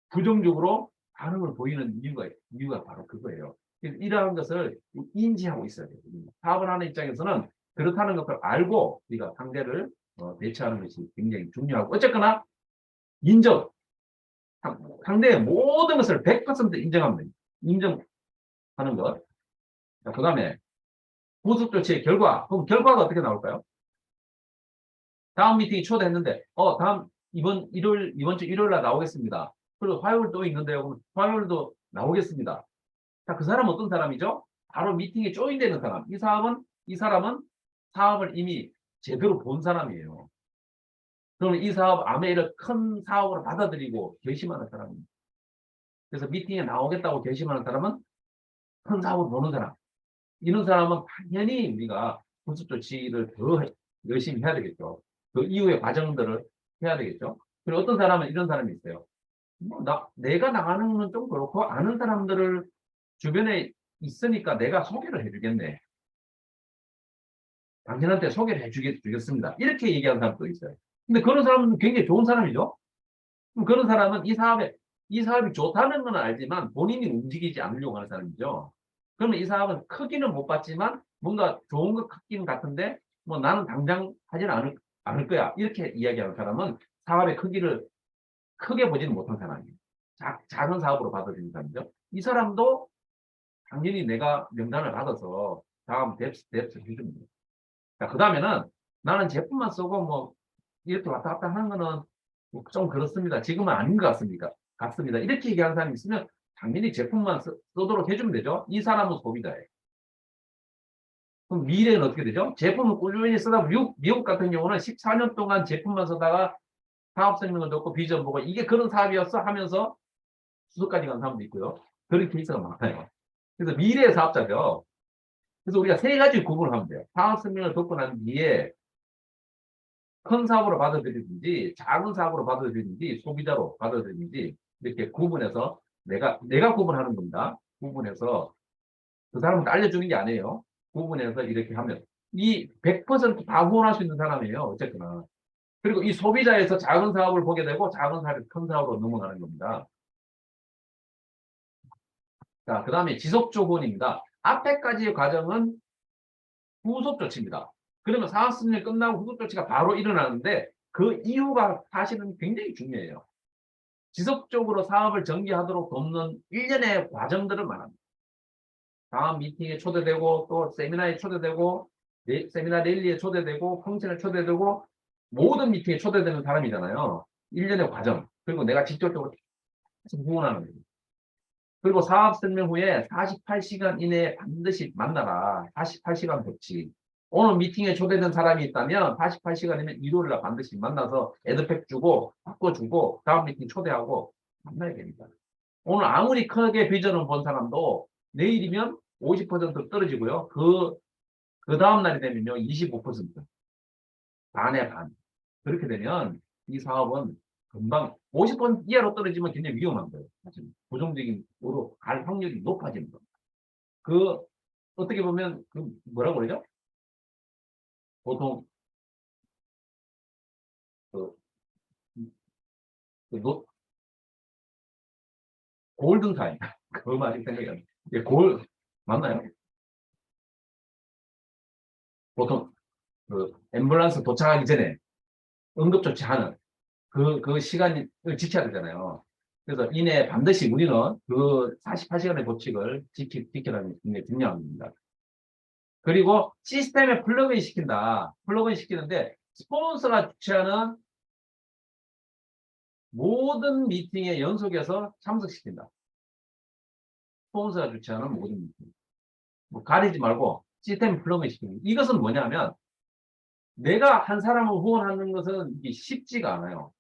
Speaker 1: 부정적으로 반응을 보이는 이유가 바로 그거예요. 이러한 것을 인지하고 있어야 돼요. 사업을 하는 입장에서는 그렇다는 것을 알고 우리가 상대를 대처하는 것이 굉장히 중요하고 어쨌거나 인정. 상대의 모든 것을 100% 인정합니다. 인정하는 것. 그 다음에 후속 조치의 결과. 그럼 결과가 어떻게 나올까요? 다음 미팅이 초대했는데, 이번 주 일요일 날 나오겠습니다. 그리고 화요일 또 있는데요. 그럼 화요일도 나오겠습니다. 자, 그 사람은 어떤 사람이죠? 바로 미팅에 조인되는 사람. 이 사람은 사업을 이미 제대로 본 사람이에요. 그러면 이 사업, 아메이를 큰 사업으로 받아들이고 결심하는 사람입니다. 그래서 미팅에 나오겠다고 결심하는 사람은 큰 사업을 보는 사람. 이런 사람은 당연히 우리가 후속 조치를 더 열심히 해야 되겠죠. 그 이후의 과정들을 해야 되겠죠. 그리고 어떤 사람은 이런 사람이 있어요. 내가 나가는 건 좀 그렇고 아는 사람들을 주변에 있으니까 내가 소개를 해주겠네. 당신한테 소개를 해주겠습니다. 이렇게 얘기하는 사람도 있어요. 근데 그런 사람은 굉장히 좋은 사람이죠. 그럼 그런 사람은 이 사업에 이 사업이 좋다는 건 알지만 본인이 움직이지 않으려고 하는 사람이죠. 그러면 이 사업은 크기는 못 봤지만 뭔가 좋은 것 같기는 같은데 뭐 나는 당장 하지는 않을 거야. 이렇게 이야기하는 사람은 사업의 크기를 크게 보지는 못한 사람이에요. 작은 사업으로 받아들이는 사람이죠. 이 사람도 당연히 내가 명단을 받아서 다음 뎁스 해줍니다. 자, 그 다음에는 나는 제품만 쓰고 뭐 이렇게 왔다 갔다 하는 거는 뭐좀 그렇습니다. 지금은 아닌 것 같습니다. 이렇게 얘기하는 사람이 있으면 당연히 제품만 쓰도록 해주면 되죠. 이 사람은 소비자예요. 그럼 미래는 어떻게 되죠? 제품을 꾸준히 쓰다 미국 같은 경우는 14년 동안 제품만 쓰다가 사업 설명을 듣고 비전 보고 이게 그런 사업이었어 하면서 수석까지 간 사람도 있고요. 그런 케이스가 많아요. 그래서 미래 사업자죠. 그래서 우리가 세 가지 구분을 하면 돼요. 사업 설명을 듣고 난 뒤에 큰 사업으로 받아들이든지 작은 사업으로 받아들이든지 소비자로 받아들이든지 이렇게 구분해서 내가 구분하는 겁니다. 구분해서 그 사람은 알려주는 게 아니에요. 구분해서 이렇게 하면 이 100%다 후원할 수 있는 사람이에요. 어쨌거나. 그리고 이 소비자에서 작은 사업을 보게 되고 작은 사업이 큰 사업으로 넘어가는 겁니다. 자, 그 다음에 지속적 후원입니다. 앞에까지의 과정은 후속 조치입니다. 그러면 사업 승인이 끝나고 후속 조치가 바로 일어나는데 그 이유가 사실은 굉장히 중요해요. 지속적으로 사업을 전개하도록 돕는 일련의 과정들을 말합니다. 다음 미팅에 초대되고 또 세미나에 초대되고 세미나 랠리에 초대되고 펑션에 초대되고 모든 미팅에 초대되는 사람이잖아요. 일련의 과정. 그리고 내가 직접적으로 후원하는 거예요. 그리고 사업 설명 후에 48시간 이내에 반드시 만나라. 48시간 조치. 오늘 미팅에 초대된 사람이 있다면 48시간이면 일요일 날 반드시 만나서 애드팩 주고 바꿔주고 다음 미팅 초대하고 만나야 됩니다. 오늘 아무리 크게 비전을 본 사람도 내일이면 50% 떨어지고요. 그 다음 날이 되면요. 25%. 반에 반. 그렇게 되면 이 사업은 금방 50% 이하로 떨어지면 굉장히 위험한 거예요. 부정적인으로 갈 확률이 높아지는 겁니다. 그 어떻게 보면 그 뭐라고 그러죠? 보통 그, 그 골든 타임 그 말이 생각이 안 나요. 골 맞나요? 보통 그 앰뷸런스 도착하기 전에 응급조치하는 그 시간을 지켜야 되잖아요. 그래서 이내 반드시 우리는 그 48시간의 법칙을 지키라는 게 굉장히 중요합니다. 그리고 시스템에 플러그인 시킨다. 플러그인 시키는데 스폰서가 주최하는 모든 미팅에 연속해서 참석시킨다. 스폰서가 주최하는 모든 미팅. 뭐 가리지 말고 시스템 플러그인 시키는. 이것은 뭐냐면 내가 한 사람을 후원하는 것은 이게 쉽지가 않아요.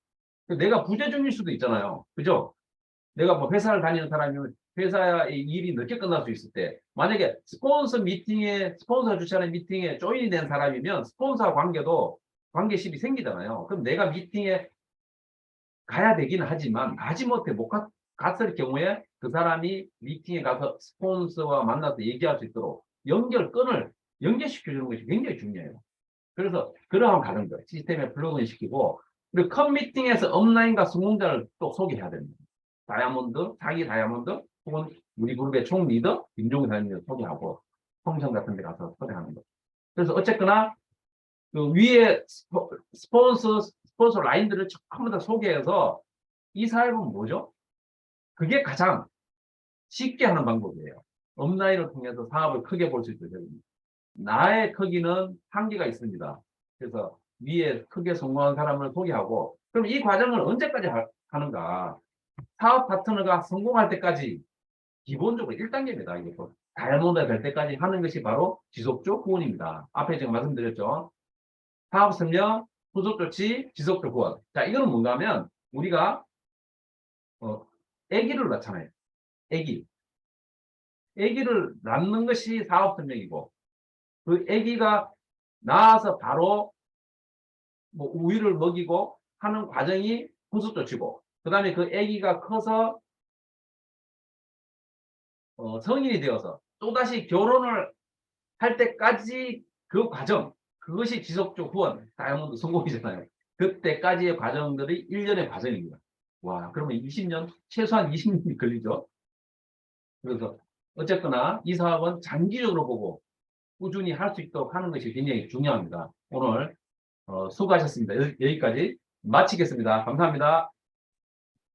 Speaker 1: 내가 부재중일 수도 있잖아요. 그죠? 내가 뭐 회사를 다니는 사람이면 회사의 일이 늦게 끝날 수 있을 때 만약에 스폰서 주최하는 미팅에 조인이 된 사람이면 스폰서와 관계십이 생기잖아요. 그럼 내가 미팅에 가야 되긴 하지만 마지못해 못 갔을 경우에 그 사람이 미팅에 가서 스폰서와 만나서 얘기할 수 있도록 끈을 연결시켜주는 것이 굉장히 중요해요. 그래서 그러한 가는 거예요. 시스템에 플러그인 시키고 그리고 컴 미팅에서 업라인과 성공자를 또 소개해야 됩니다. 자기 다이아몬드 혹은 우리 그룹의 총 리더 김종희 사장님을 소개하고 펑션 같은 데 가서 소개하는 거. 그래서 어쨌거나 그 위에 스폰서 라인들을 전부 다 소개해서 이 사업은 뭐죠? 그게 가장 쉽게 하는 방법이에요. 업라인을 통해서 사업을 크게 볼 수 있도록 됩니다. 나의 크기는 한계가 있습니다. 그래서 위에 크게 성공한 사람을 소개하고 그럼 이 과정을 언제까지 하는가? 사업 파트너가 성공할 때까지 기본적으로 1단계입니다. 이것도. 다이아몬드가 될 때까지 하는 것이 바로 지속적 후원입니다. 앞에 제가 말씀드렸죠. 사업 설명, 후속 조치, 지속적 후원. 자, 이거는 뭔가 하면 우리가 아기를 낳잖아요. 아기. 아기를 낳는 것이 사업 설명이고 그 아기가 나와서 바로 뭐 우유를 먹이고 하는 과정이 후속 조치고 그다음에 그 아기가 커서 성인이 되어서 또다시 결혼을 할 때까지 그 과정, 그것이 지속적 후원, 다이아몬드 성공이잖아요. 그때까지의 과정들이 일련의 과정입니다. 와, 그러면 20년, 최소한 20년이 걸리죠. 그래서 어쨌거나 이 사업은 장기적으로 보고 꾸준히 할 수 있도록 하는 것이 굉장히 중요합니다. 오늘 수고하셨습니다. 여기까지 마치겠습니다. 감사합니다.